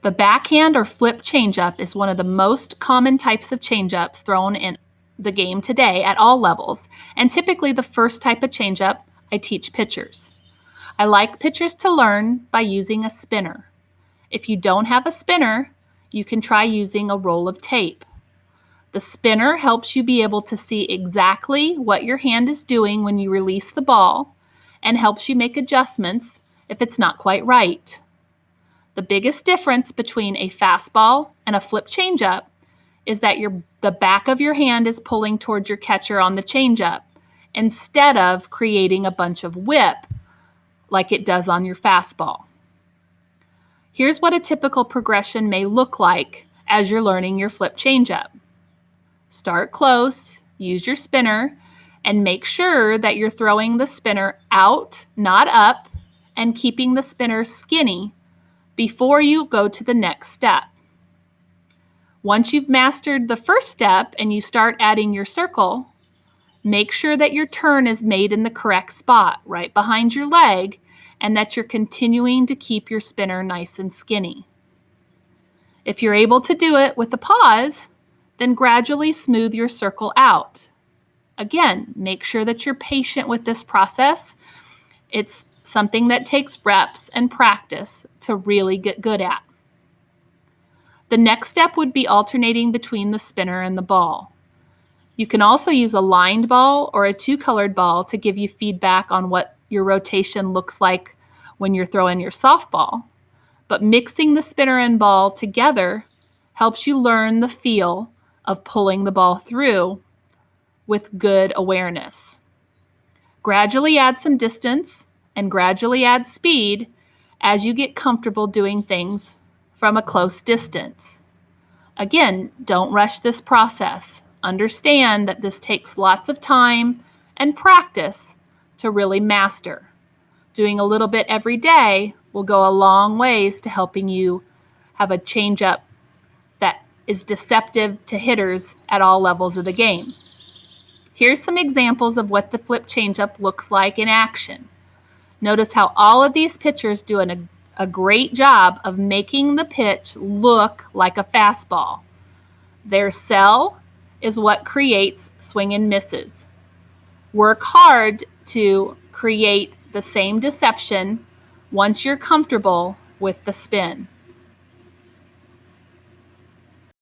The backhand or flip changeup is one of the most common types of changeups thrown in the game today at all levels, and typically the first type of changeup I teach pitchers. I like pitchers to learn by using a spinner. If you don't have a spinner, you can try using a roll of tape. The spinner helps you be able to see exactly what your hand is doing when you release the ball and helps you make adjustments if it's not quite right. The biggest difference between a fastball and a flip changeup is that the back of your hand is pulling towards your catcher on the changeup instead of creating a bunch of whip like it does on your fastball. Here's what a typical progression may look like as you're learning your flip changeup. Start close, use your spinner, and make sure that you're throwing the spinner out, not up, and keeping the spinner skinny before you go to the next step. Once you've mastered the first step and you start adding your circle, make sure that your turn is made in the correct spot, right behind your leg, and that you're continuing to keep your spinner nice and skinny. If you're able to do it with a pause, then gradually smooth your circle out. Again, make sure that you're patient with this process. It's something that takes reps and practice to really get good at. The next step would be alternating between the spinner and the ball. You can also use a lined ball or a two-colored ball to give you feedback on what your rotation looks like when you're throwing your softball. But mixing the spinner and ball together helps you learn the feel of pulling the ball through with good awareness. Gradually add some distance and gradually add speed as you get comfortable doing things from a close distance. Again, don't rush this process. Understand that this takes lots of time and practice to really master. Doing a little bit every day will go a long ways to helping you have a changeup that is deceptive to hitters at all levels of the game. Here's some examples of what the flip changeup looks like in action. Notice how all of these pitchers do a great job of making the pitch look like a fastball. Their sell is what creates swing and misses. Work hard to create the same deception once you're comfortable with the spin.